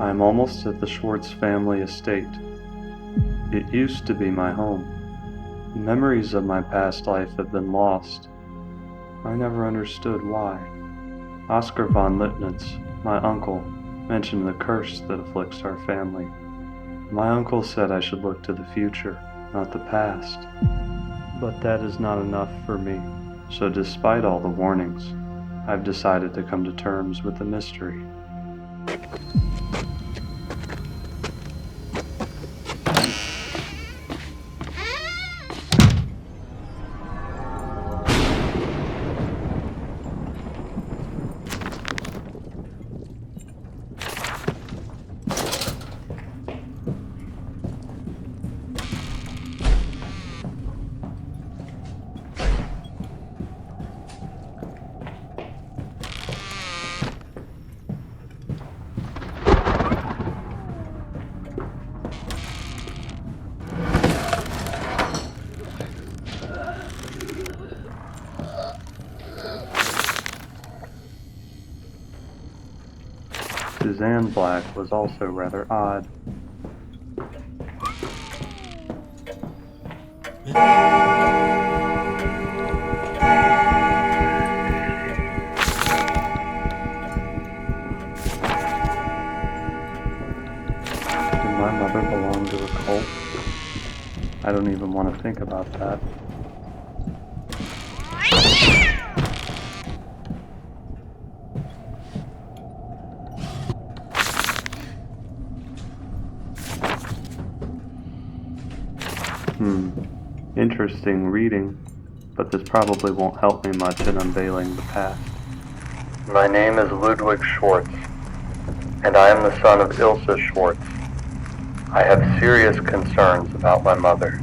I am almost at the Schwartz family estate. It used to be my home. Memories of my past life have been lost. I never understood why. Oscar von Litnitz, my uncle, mentioned the curse that afflicts our family. My uncle said I should look to the future, not the past. But that is not enough for me. So despite all the warnings, I've decided to come to terms with the mystery. Suzanne Black was also rather odd. Did my mother belong to a cult? I don't even want to think about that. Interesting reading, but this probably won't help me much in unveiling the past. My name is Ludwig Schwartz, and I am the son of Ilse Schwartz. I have serious concerns about my mother.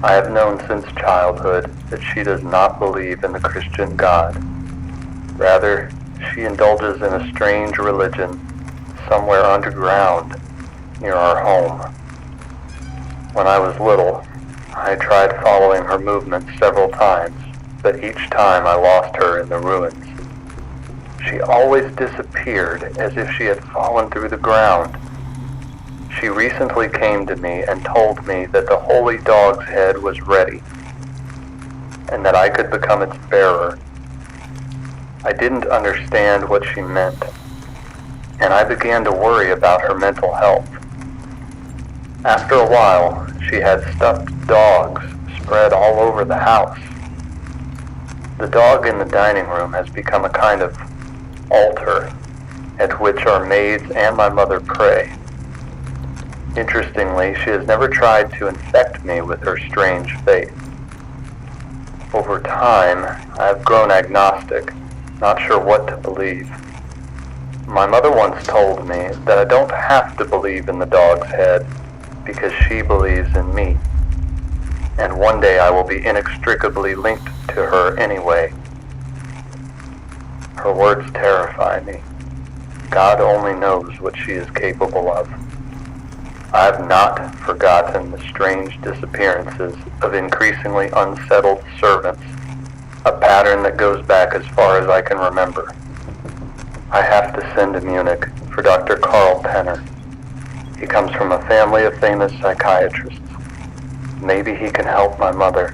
I have known since childhood that she does not believe in the Christian God. Rather, she indulges in a strange religion somewhere underground near our home. When I was little, I tried following her movements several times, but each time I lost her in the ruins. She always disappeared as if she had fallen through the ground. She recently came to me and told me that the holy dog's head was ready, and that I could become its bearer. I didn't understand what she meant, and I began to worry about her mental health. After a while, she had stuffed dogs spread all over the house. The dog in the dining room has become a kind of altar at which our maids and my mother pray. Interestingly, she has never tried to infect me with her strange faith. Over time, I have grown agnostic, not sure what to believe. My mother once told me that I don't have to believe in the dog's head because she believes in me, and one day I will be inextricably linked to her anyway. Her words terrify me. God only knows what she is capable of. I have not forgotten the strange disappearances of increasingly unsettled servants, a pattern that goes back as far as I can remember. I have to send to Munich for Dr. Karl Penner. He comes from a family of famous psychiatrists. Maybe he can help my mother.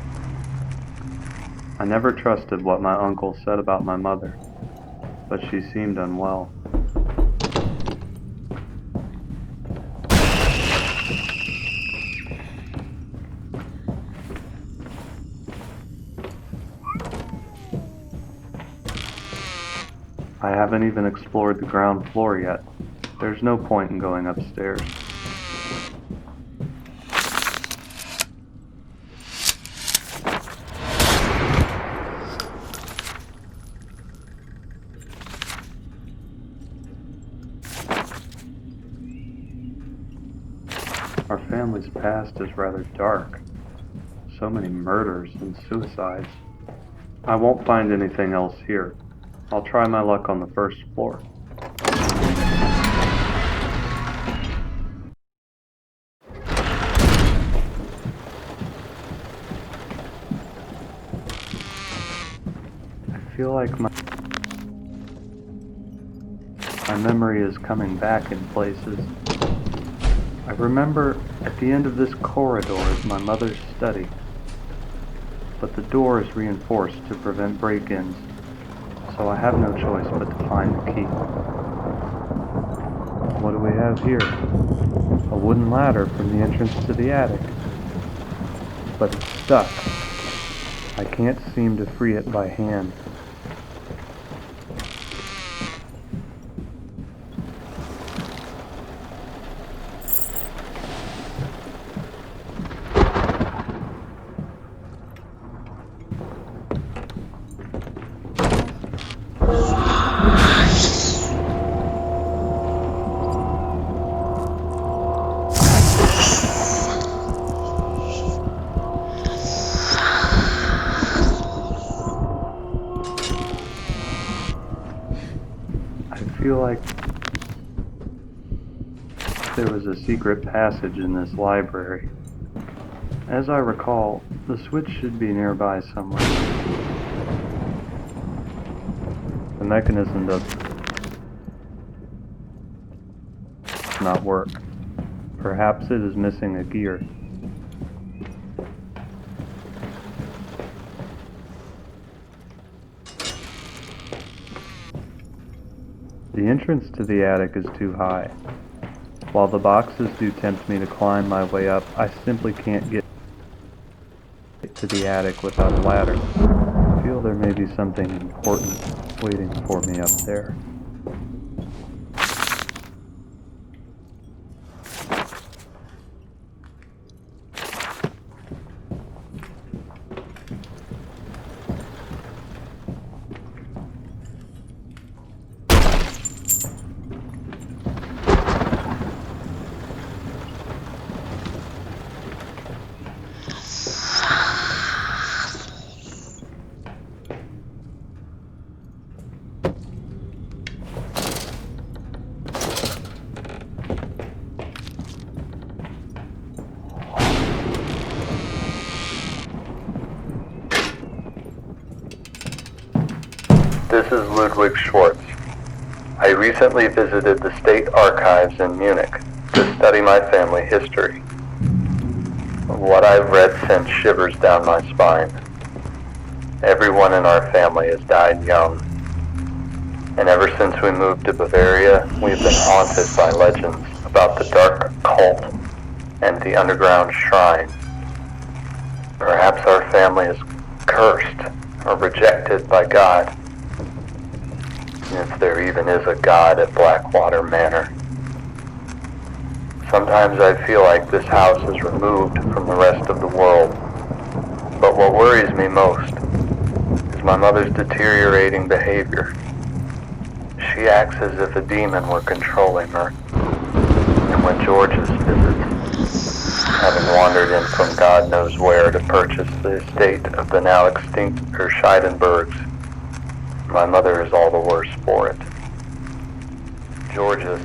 I never trusted what my uncle said about my mother, but she seemed unwell. I haven't even explored the ground floor yet. There's no point in going upstairs. Our family's past is rather dark. So many murders and suicides. I won't find anything else here. I'll try my luck on the first floor. I feel like My memory is coming back in places. I remember at the end of this corridor is my mother's study, but the door is reinforced to prevent break-ins, so I have no choice but to find the key. What do we have here? A wooden ladder from the entrance to the attic, but it's stuck. I can't seem to free it by hand. I feel like there was a secret passage in this library. As I recall, the switch should be nearby somewhere. The mechanism does not work. Perhaps it is missing a gear. The entrance to the attic is too high. While the boxes do tempt me to climb my way up, I simply can't get to the attic without a ladder. I feel there may be something important waiting for me up there. This is Ludwig Schwartz. I recently visited the State Archives in Munich to study my family history. What I've read sends shivers down my spine. Everyone in our family has died young, and ever since we moved to Bavaria, we've been haunted by legends about the dark cult and the underground shrine. Perhaps our family is cursed or rejected by God. If there even is a God at Blackwater Manor. Sometimes I feel like this house is removed from the rest of the world. But what worries me most is my mother's deteriorating behavior. She acts as if a demon were controlling her. And when George's visits, having wandered in from God knows where to purchase the estate of the now extinct Scheidenbergs, my mother is all the worse for it. George's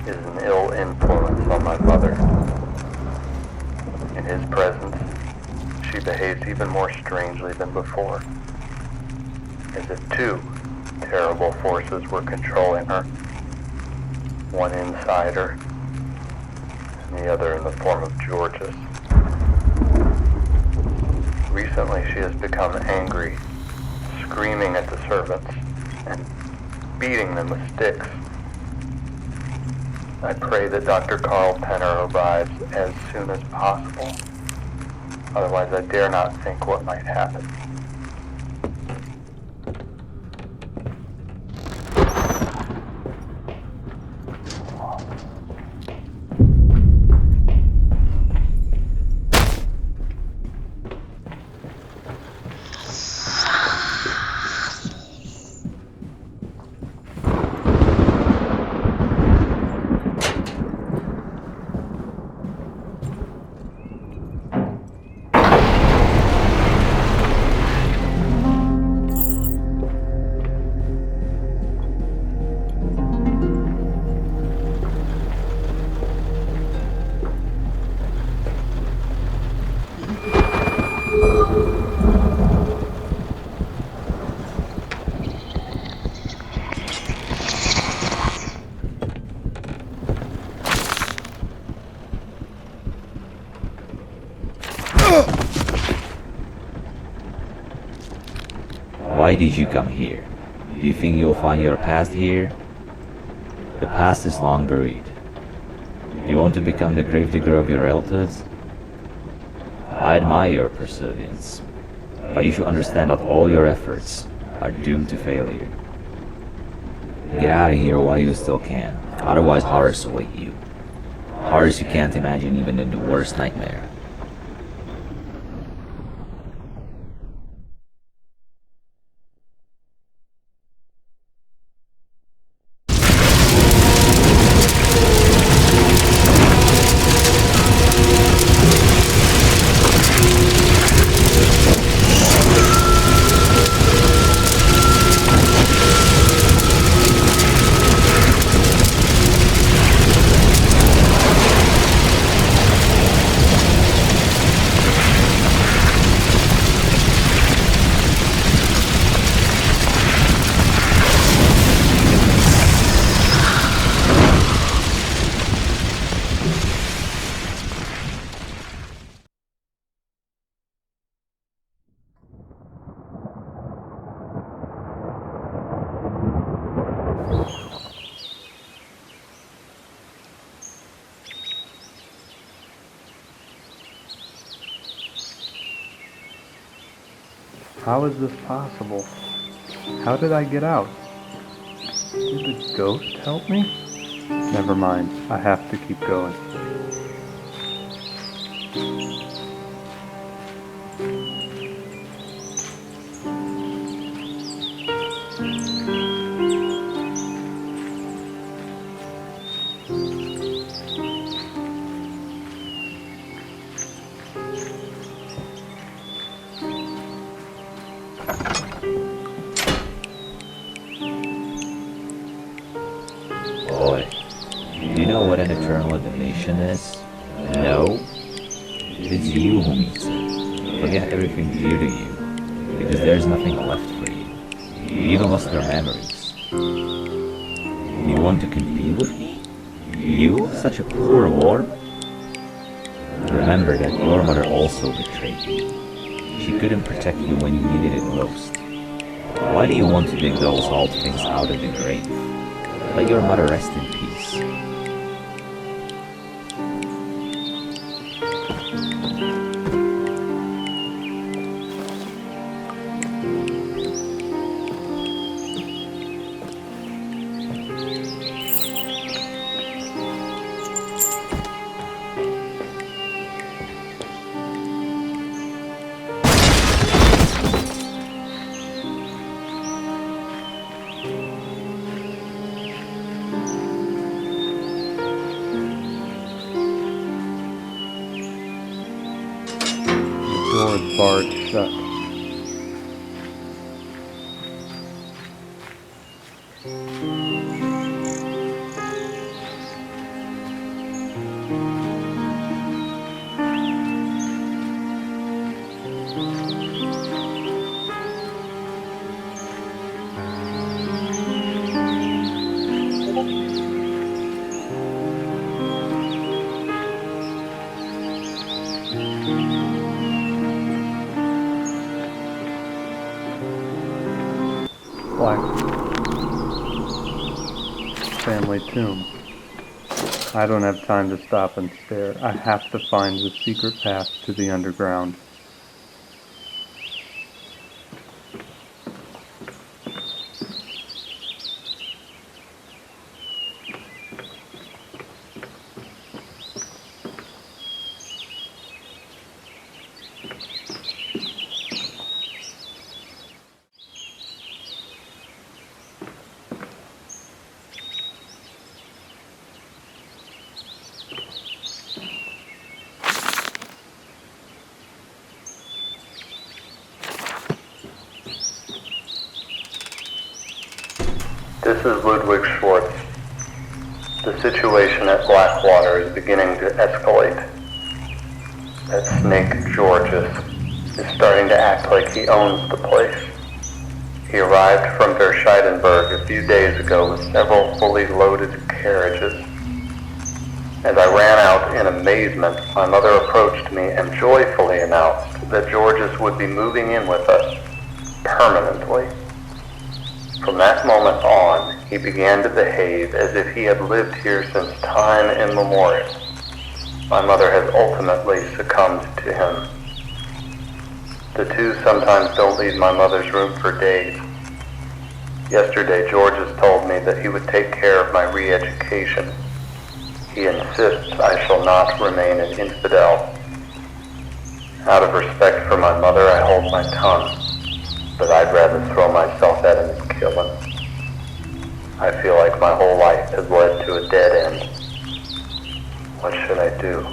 is an ill influence on my mother. In his presence, she behaves even more strangely than before, as if two terrible forces were controlling her, one inside her, and the other in the form of George's. Recently, she has become angry, screaming at the servants and beating them with sticks. I pray that Dr. Carl Penner arrives as soon as possible. Otherwise, I dare not think what might happen. Why did you come here? Do you think you'll find your past here? The past is long buried. Do you want to become the gravedigger of your relatives? I admire your perseverance, but you should understand that all your efforts are doomed to failure. Get out of here while you still can, otherwise horrors await you. Horrors you can't imagine even in the worst nightmare. How is this possible? How did I get out? Did the ghost help me? Never mind, I have to keep going. Boy, do you know what an eternal damnation is? No? It's you who needs it. Forget everything dear to you, because there's nothing left for you. You even lost your memories. You want to compete with me? You, such a poor worm? Remember that your mother also betrayed you. She couldn't protect you when you needed it most. Why do you want to dig those old things out of the grave? Let your mother rest in peace. The door is barred shut. Black family tomb. I don't have time to stop and stare. I have to find the secret path to the underground. This is Ludwig Schwartz. The situation at Blackwater is beginning to escalate. That snake Georges is starting to act like he owns the place. He arrived from Verscheidenberg a few days ago with several fully loaded carriages. As I ran out in amazement, my mother approached me and joyfully announced that Georges would be moving in with us, permanently. From that moment on, he began to behave as if he had lived here since time immemorial. My mother has ultimately succumbed to him. The two sometimes don't leave my mother's room for days. Yesterday, George has told me that he would take care of my re-education. He insists I shall not remain an infidel. Out of respect for my mother, I hold my tongue, but I'd rather throw myself at him and kill him. I feel like my whole life has led to a dead end. What should I do?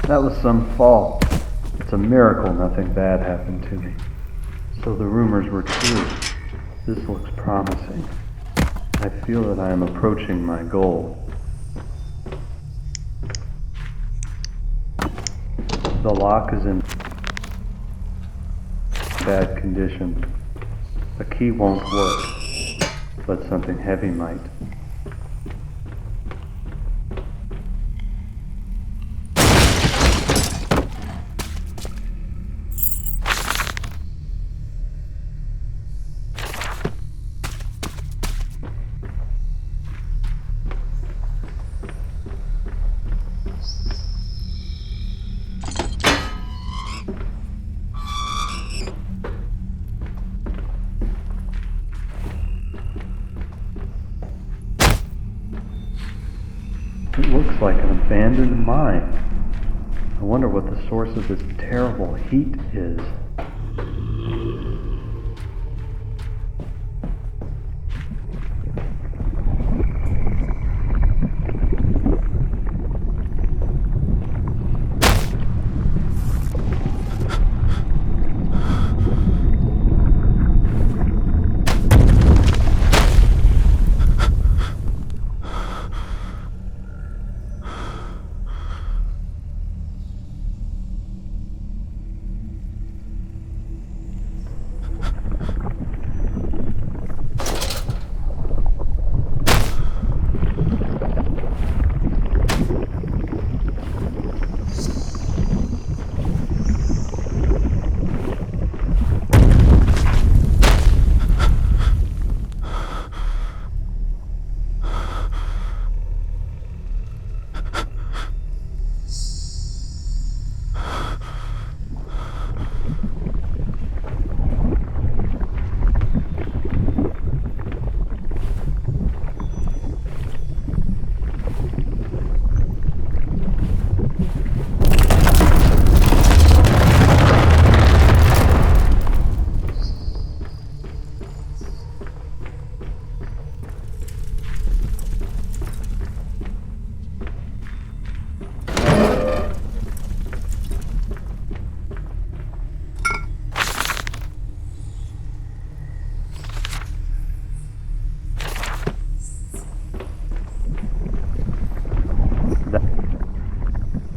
That was some fall. It's a miracle nothing bad happened to me. So the rumors were true. This looks promising. I feel that I am approaching my goal. The lock is in bad condition. A key won't work, but something heavy might. It looks like an abandoned mine. I wonder what the source of this terrible heat is.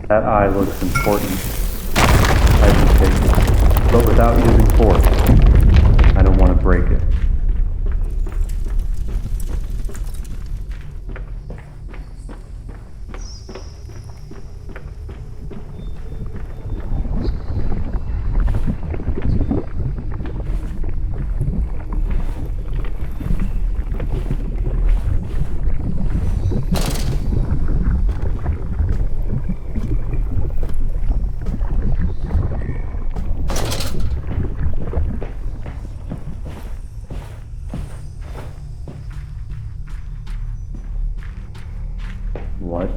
That eye looks important. I can take it, but without using force. I don't want to break it. What?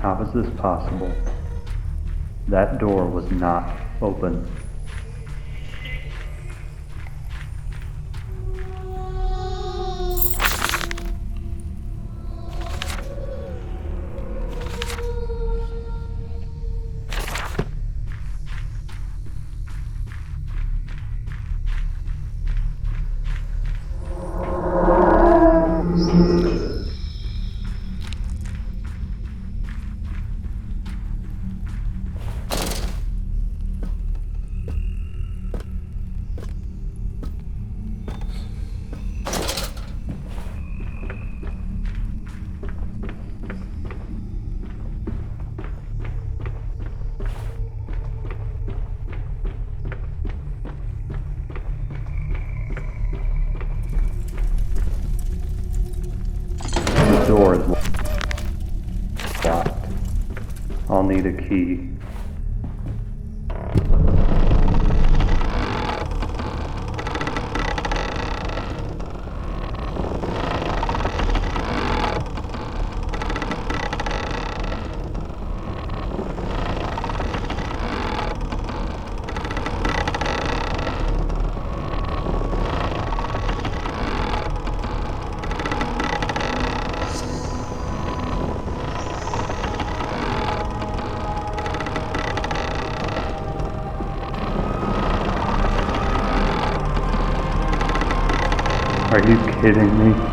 How is this possible? That door was not open. door is locked. I'll need a key. Are you kidding me?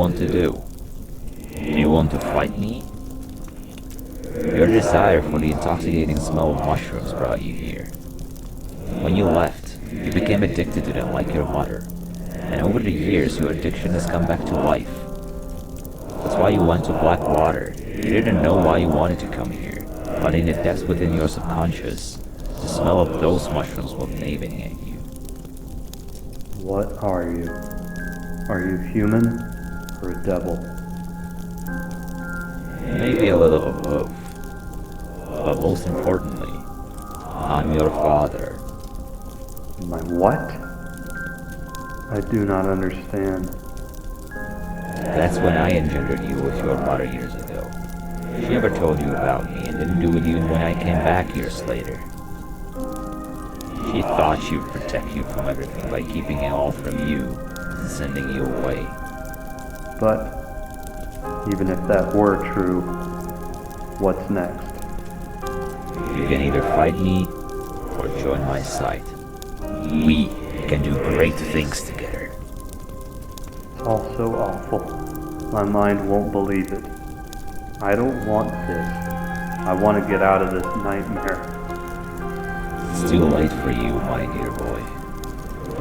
want to do? Do you want to fight me? Your desire for the intoxicating smell of mushrooms brought you here. When you left, you became addicted to them like your mother, and over the years your addiction has come back to life. That's why you went to Blackwater. You didn't know why you wanted to come here, but in the depths within your subconscious, the smell of those mushrooms was gnawing at you. What are you? Are you human or a devil? Maybe a little of both. But most importantly, I'm your father. My what? I do not understand. That's when I engendered you with your mother years ago. She never told you about me and didn't do it even when I came back years later. She thought she would protect you from everything by keeping it all from you and sending you away. But even if that were true, what's next? You can either fight me or join my side. We can do great things together. It's all so awful. My mind won't believe it. I don't want this. I want to get out of this nightmare. It's too late for you, my dear boy.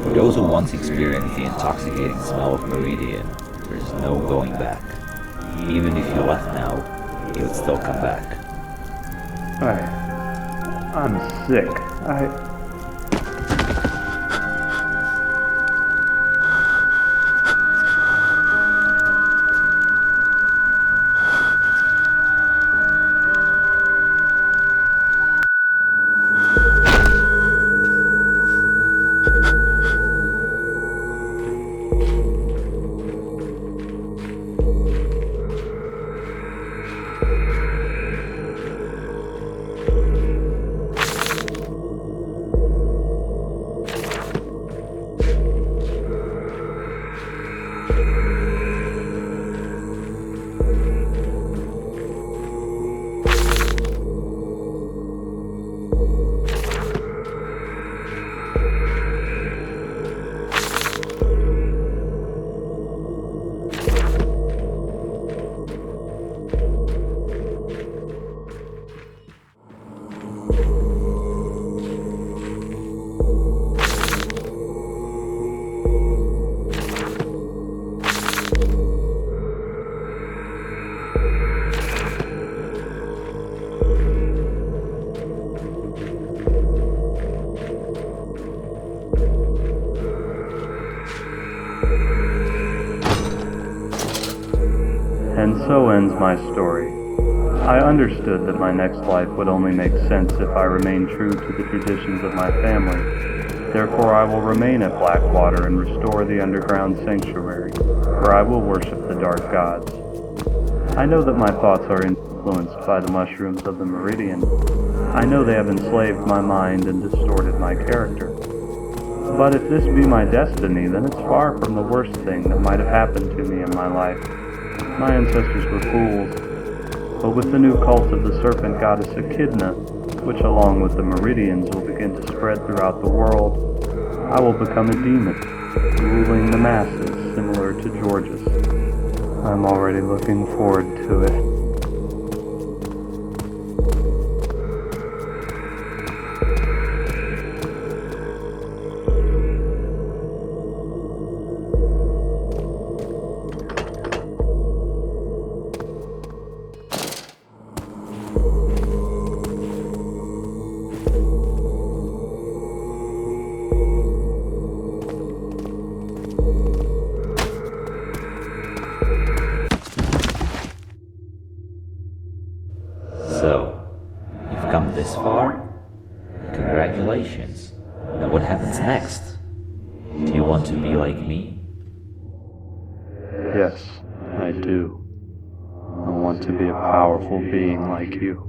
For those who once experienced the intoxicating smell of Meridian, there is no going back. Even if you left now, you would still come back. I'm sick. And so ends my story. I understood that my next life would only make sense if I remained true to the traditions of my family. Therefore I will remain at Blackwater and restore the underground sanctuary, where I will worship the dark gods. I know that my thoughts are influenced by the mushrooms of the Meridian. I know they have enslaved my mind and distorted my character. But if this be my destiny, then it's far from the worst thing that might have happened to me in my life. My ancestors were fools, but with the new cult of the serpent goddess Echidna, which along with the Meridians will begin to spread throughout the world, I will become a demon, ruling the masses similar to George's. I'm already looking forward to it. So, you've come this far? Congratulations. Now what happens next? Do you want to be like me? Yes, I do. I want to be a powerful being like you.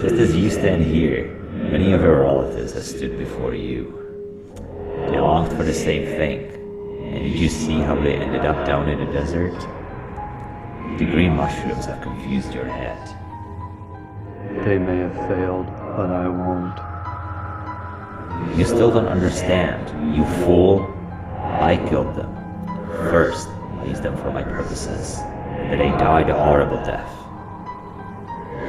Just as you stand here, many of your relatives have stood before you. They longed for the same thing, and did you see how they ended up down in the desert? The green mushrooms have confused your head. They may have failed, but I won't. You still don't understand, you fool. I killed them. First, I used them for my purposes, but they died a horrible death.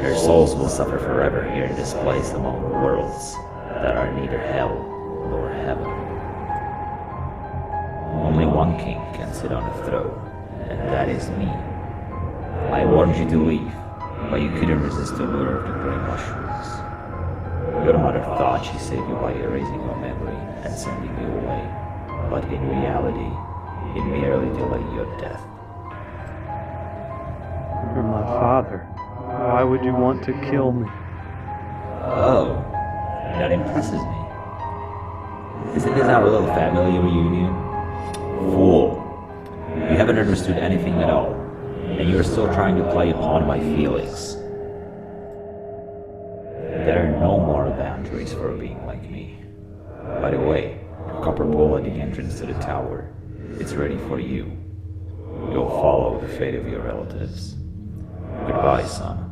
Their souls will suffer forever here in this place among worlds that are neither hell nor heaven. Only one king can sit on the throne, and that is me. I warned you to leave, but you couldn't resist the lure of the grey mushrooms. Your mother thought she saved you by erasing your memory and sending you away, but in reality, it merely delayed your death. You're my father. Why would you want to kill me? Oh, that impresses me. Isn't this our little family reunion? Fool! You haven't understood anything at all, and you're still trying to play upon my feelings. There are no more boundaries for a being like me. By the way, the copper pole at the entrance to the tower, it's ready for you. You'll follow the fate of your relatives. Goodbye, son.